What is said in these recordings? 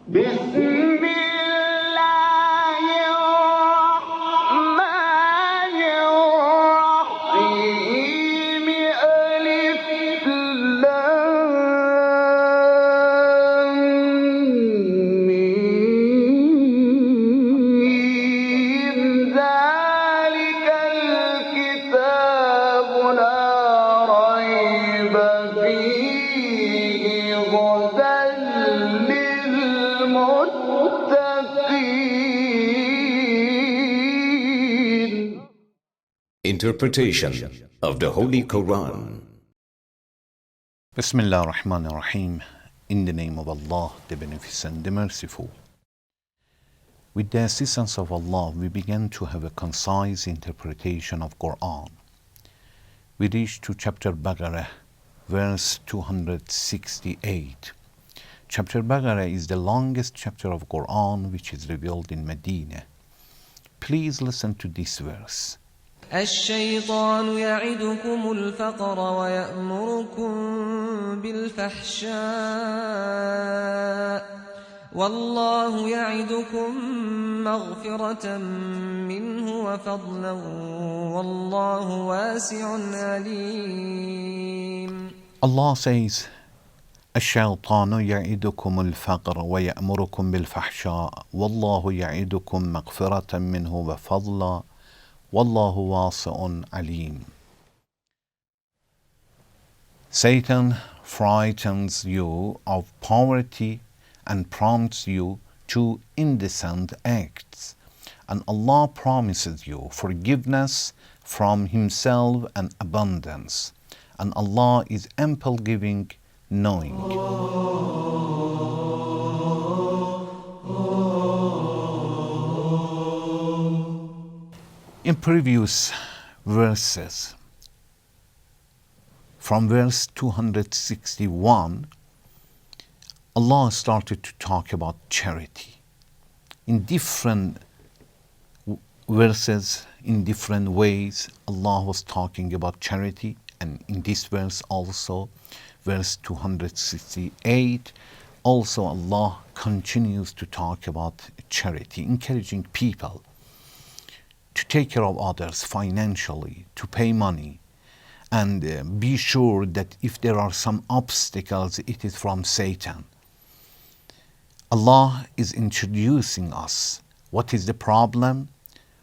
بسم الله الرحمن الرحيم ألف لام ميم ذلك الكتاب لا ريب فيه هدى للمتقين. Interpretation of the Holy Quran. Bismillah ar-Rahman ar-Rahim. In the name of Allah, the Beneficent, the Merciful. With the assistance of Allah, we began to have a concise interpretation of Quran. We reached to chapter Baqarah, verse 268. Chapter Baqarah is the longest chapter of Quran which is revealed in Medina. Please listen to this verse. الشيطان يعدكم الفقر ويأمركم بالفحشاء والله يعدكم مغفرة منه وفضلا والله واسع عليم. Allah says, الشيطان يعدكم الفقر ويأمركم بالفحشاء والله يعدكم مغفرة منه وفضلا والله واسع عليم. Satan frightens you of poverty and prompts you to indecent acts, and Allah promises you forgiveness from Himself and abundance, and Allah is ample giving, knowing. In previous verses, from verse 261, Allah started to talk about charity. In different verses, in different ways, Allah was talking about charity, and in this verse also, verse 268, also Allah continues to talk about charity, encouraging people to take care of others financially, to pay money, and be sure that if there are some obstacles, it is from Satan. Allah is introducing us. What is the problem?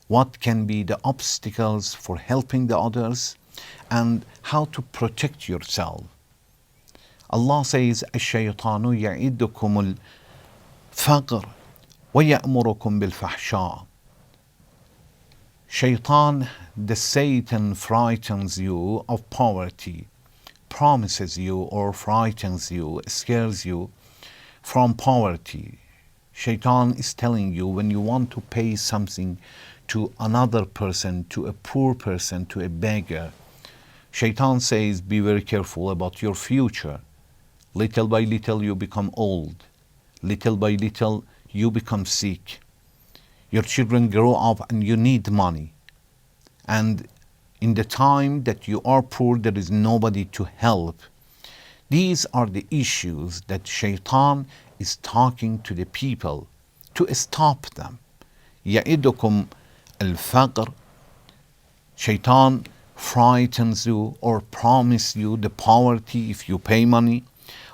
What can be the obstacles for helping the others? And how to protect yourself. Allah says, الشيطان يعدكم الفقر ويأمركم بالفحشاء. Shaitan, the Satan, frightens you of poverty, promises you or frightens you, scares you from poverty. Shaitan is telling you when you want to pay something to another person, to a poor person, to a beggar, Shaitan says, be very careful about your future. Little by little you become old. Little by little you become sick. Your children grow up and you need money. And in the time that you are poor, there is nobody to help. These are the issues that Shaitan is talking to the people to stop them. يَعِدُكُمْ الْفَقْرِ. Shaitan frightens you or promises you the poverty if you pay money.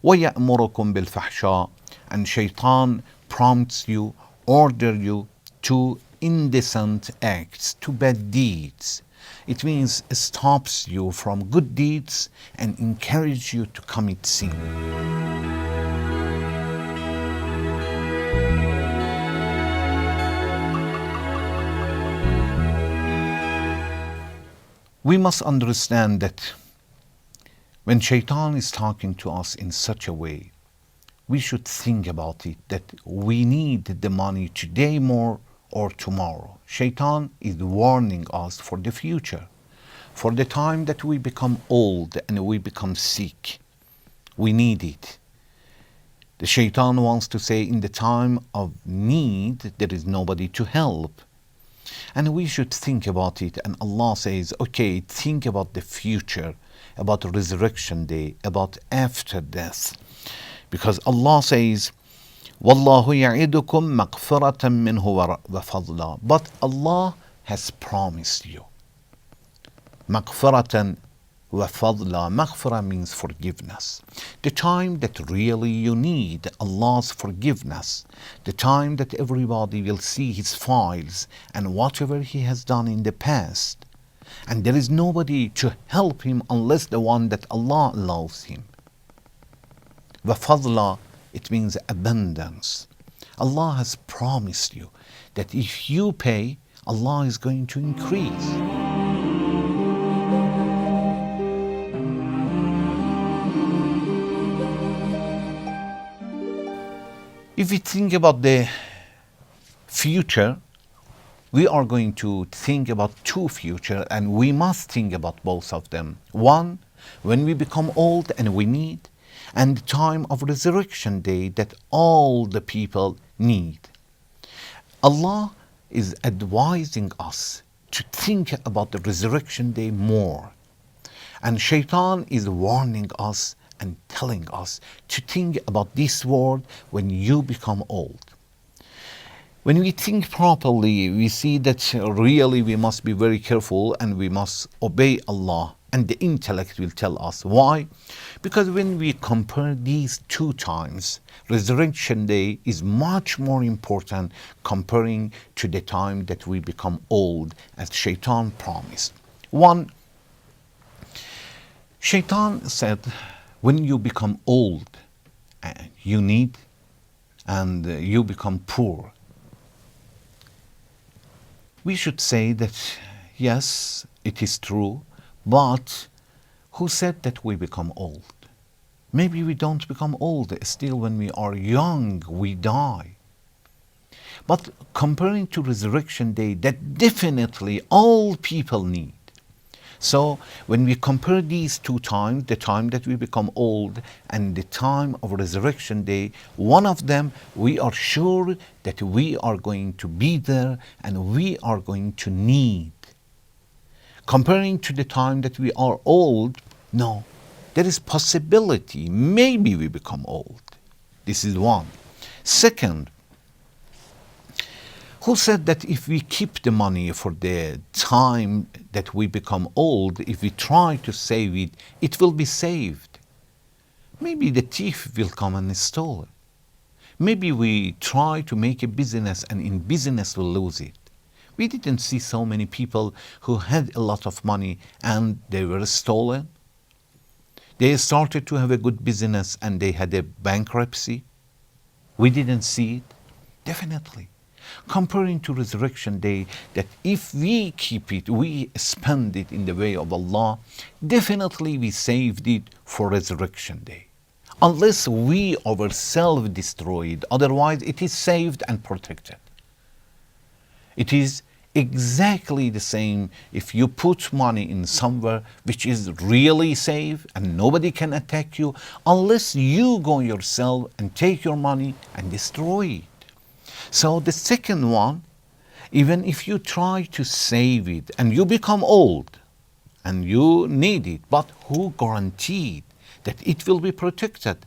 وَيَأْمُرُكُمْ بِالْفَحْشَاءِ. And Shaitan prompts you, order you to indecent acts, to bad deeds. It means it stops you from good deeds and encourages you to commit sin. We must understand that when Shaitan is talking to us in such a way, we should think about it, that we need the money today more or tomorrow. Shaitan is warning us for the future, for the time that we become old and we become sick. We need it. The Shaitan wants to say in the time of need, there is nobody to help. And we should think about it. And Allah says, okay, think about the future, about resurrection day, about after death. Because Allah says, وَاللَّهُ يَعِدُكُمْ مَغْفِرَةً مِّنْهُ وَفَضْلًا. But Allah has promised you. مَغْفِرَةً وَفَضْلًا. Maghfirah means forgiveness. The time that really you need Allah's forgiveness, the time that everybody will see his files and whatever he has done in the past, and there is nobody to help him unless the one that Allah allows him. وَفَضْلًا, it means abundance. Allah has promised you that if you pay, Allah is going to increase. If we think about the future, we are going to think about two futures, and we must think about both of them. One, when we become old and we need, and the time of resurrection day that all the people need. Allah is advising us to think about the resurrection day more. And Shaitan is warning us and telling us to think about this world when you become old. When we think properly, we see that really we must be very careful and we must obey Allah, and the intellect will tell us. Why? Because when we compare these two times, resurrection day is much more important comparing to the time that we become old, as Shaitan promised. One, Shaitan said, when you become old, you need, and you become poor. We should say that, yes, it is true, but who said that we become old? Maybe we don't become old. Still, when we are young, we die. But comparing to resurrection day, that definitely all people need. So when we compare these two times, the time that we become old and the time of resurrection day, one of them we are sure that we are going to be there and we are going to need. Comparing to the time that we are old, no, there is possibility, maybe we become old. This is one. Second, who said that if we keep the money for the time that we become old, if we try to save it, it will be saved? Maybe the thief will come and steal it. Maybe we try to make a business and in business we'll lose it. We didn't see so many people who had a lot of money and they were stolen. They started to have a good business and they had a bankruptcy. We didn't see it. Definitely. Comparing to resurrection day, that if we keep it, we spend it in the way of Allah, definitely we saved it for resurrection day. Unless we ourselves destroy it, otherwise it is saved and protected. It is exactly the same if you put money in somewhere which is really safe and nobody can attack you, unless you go yourself and take your money and destroy it. So the second one, even if you try to save it and you become old and you need it, but who guaranteed that it will be protected?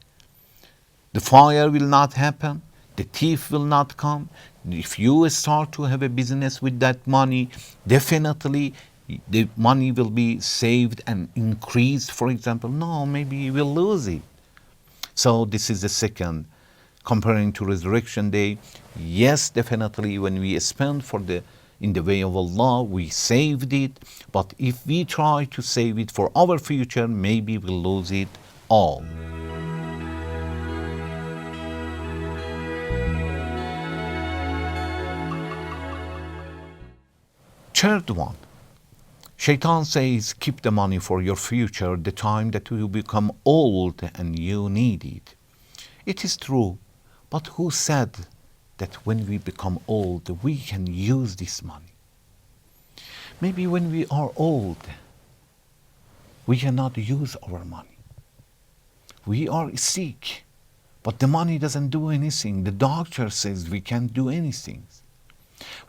The fire will not happen, the thief will not come. If you start to have a business with that money, definitely the money will be saved and increased, for example. No, maybe you will lose it. So this is the second. Comparing to resurrection day, yes, definitely when we spend in the way of Allah, we saved it. But if we try to save it for our future, maybe we'll lose it all. Third one, Shaitan says, keep the money for your future, the time that you become old and you need it. It is true. But who said that when we become old, we can use this money? Maybe when we are old, we cannot use our money. We are sick, but the money doesn't do anything. The doctor says we can't do anything.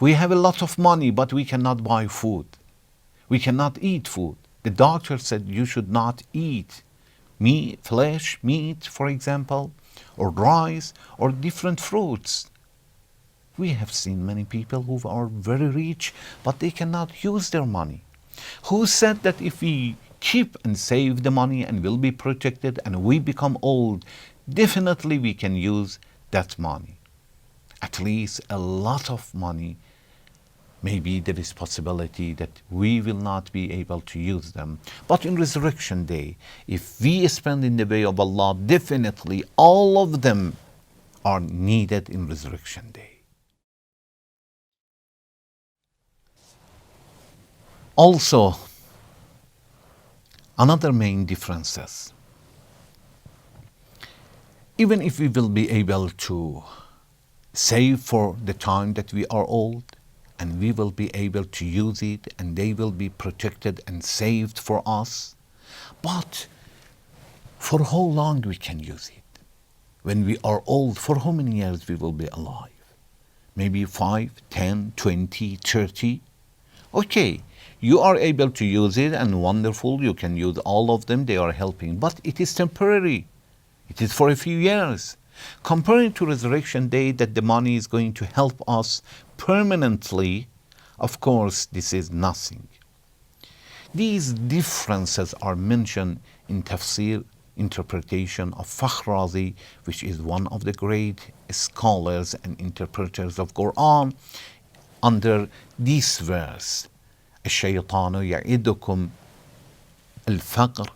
We have a lot of money, but we cannot buy food. We cannot eat food. The doctor said you should not eat meat, flesh, meat, for example. or rice or different fruits. We have seen many people who are very rich, but they cannot use their money. Who said that if we keep and save the money and will be protected and we become old, definitely we can use that money? At least a lot of money. Maybe there is possibility that we will not be able to use them. But in resurrection day, if we spend in the way of Allah, definitely all of them are needed in resurrection day. Also, another main differences. Even if we will be able to save for the time that we are old, and we will be able to use it, and they will be protected and saved for us, but for how long we can use it? When we are old, for how many years we will be alive? Maybe 5, 10, 20, 30? Okay, you are able to use it and wonderful, you can use all of them, they are helping, but it is temporary. It is for a few years. Comparing to resurrection day that the money is going to help us permanently, of course, this is nothing. These differences are mentioned in tafsir interpretation of Fakhr, which is one of the great scholars and interpreters of Quran, under this verse. الشيطان يعدكم الفقر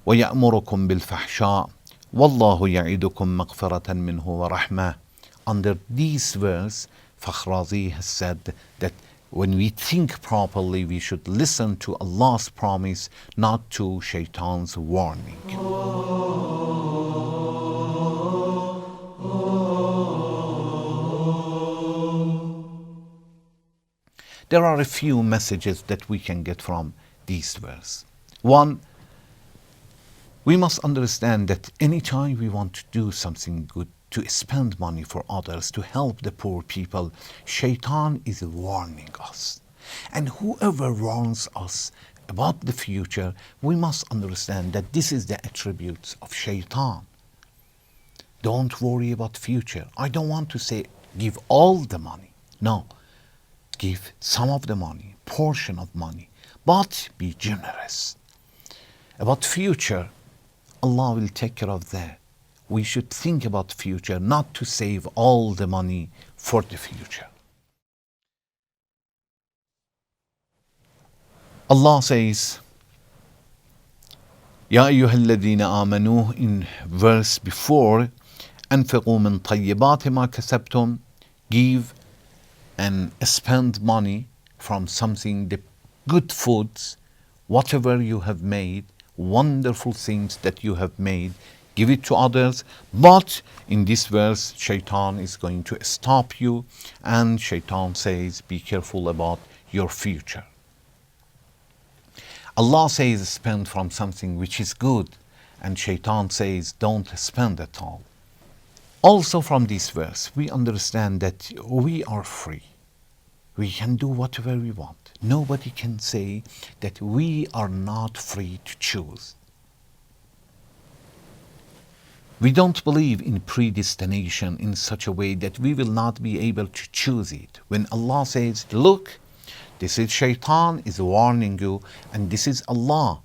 ويأمركم بالفحشاء والله يعدكم مغفرة منه ورحمة. Under this verse, Fakhr has said that when we think properly, we should listen to Allah's promise, not to Shaitan's warning. There are a few messages that we can get from this verse. One, we must understand that anytime we want to do something good, to spend money for others, to help the poor people, Shaitan is warning us. And whoever warns us about the future, we must understand that this is the attributes of Shaitan. Don't worry about future. I don't want to say give all the money. No. Give some of the money, portion of money, but be generous. About future, Allah will take care of that. We should think about future, not to save all the money for the future. Allah says, Ya ayyuhalladhina amanu, in verse before, أنفقوا من طيبات ما كسبتم, give and spend money from something, the good foods, whatever you have made, wonderful things that you have made, give it to others. But in this verse, Shaitan is going to stop you, and Shaitan says, be careful about your future. Allah says, spend from something which is good, and Shaitan says, don't spend at all. Also from this verse, we understand that we are free. We can do whatever we want. Nobody can say that we are not free to choose. We don't believe in predestination in such a way that we will not be able to choose it. When Allah says, look, this is Shaitan is warning you, and this is Allah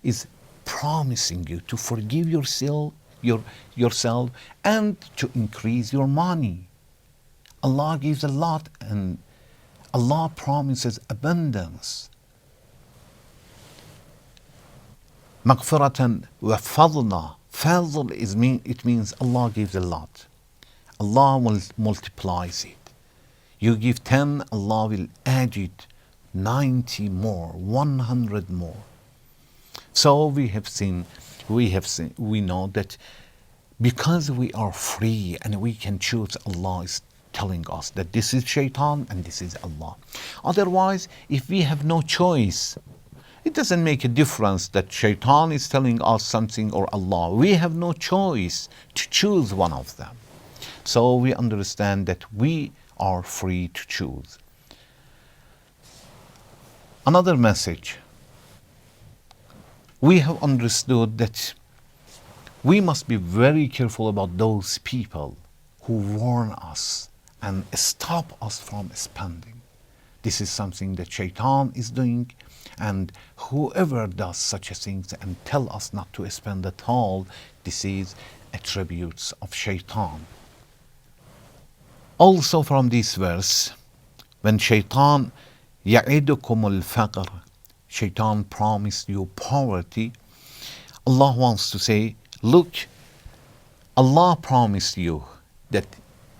is promising you to forgive yourself and to increase your money. Allah gives a lot, and Allah promises abundance. Maghfiratan wa fadla. Fadl it means Allah gives a lot. Allah will multiplies it. You give 10, Allah will add it 90 more, 100 more. So we know that because we are free and we can choose, Allah is telling us that this is Shaitan and this is Allah. Otherwise, if we have no choice, it doesn't make a difference that Shaitan is telling us something or Allah. We have no choice to choose one of them. So we understand that we are free to choose. Another message. We have understood that We must be very careful about those people who warn us and stop us from spending. This is something that Shaitan is doing, and whoever does such a thing and tell us not to spend at all, this is attributes of Shaitan. Also from this verse, when Shaitan يَعِدُكُمُ الْفَقْرَ, Shaitan promised you poverty, Allah wants to say, look, Allah promised you that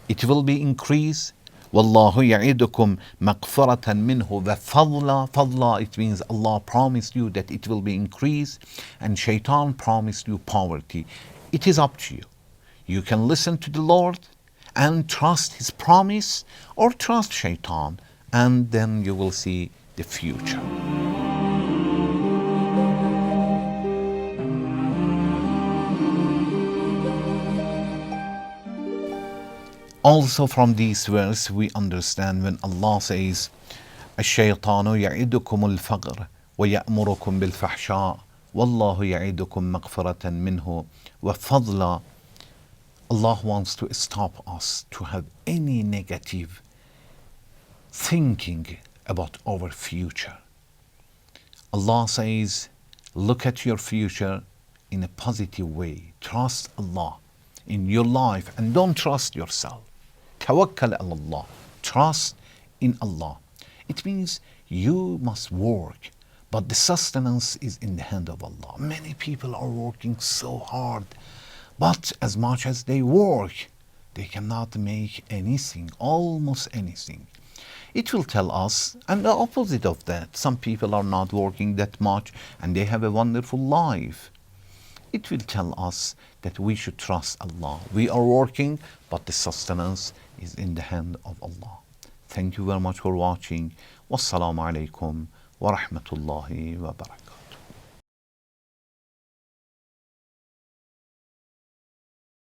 it will be increased. وَاللَّهُ يَعِدُكُمْ مَغْفِرَةً مِّنْهُ وَفَضْلًا. Fadla, it means Allah promised you that it will be increased, and Shaitan promised you poverty. It is up to you. You can listen to the Lord and trust His promise, or trust Shaitan, and then you will see the future. Also from this verse we understand when Allah says, الشيطان يعدكم الفقر ويأمركم بالفحشاء والله يعدكم مغفرة منه وفضلا. Allah wants to stop us to have any negative thinking about our future. Allah says, look at your future in a positive way. Trust Allah in your life and don't trust yourself. Tawakkal ala Allah. Trust in Allah. It means you must work, but the sustenance is in the hand of Allah. Many people are working so hard, but as much as they work, they cannot make anything, almost anything. It will tell us, and the opposite of that, some people are not working that much and they have a wonderful life. It will tell us that we should trust Allah. We are working, but the sustenance is in the hand of Allah. Thank you very much for watching. Wassalamu alaikum wa rahmatullahi wa barakatuh.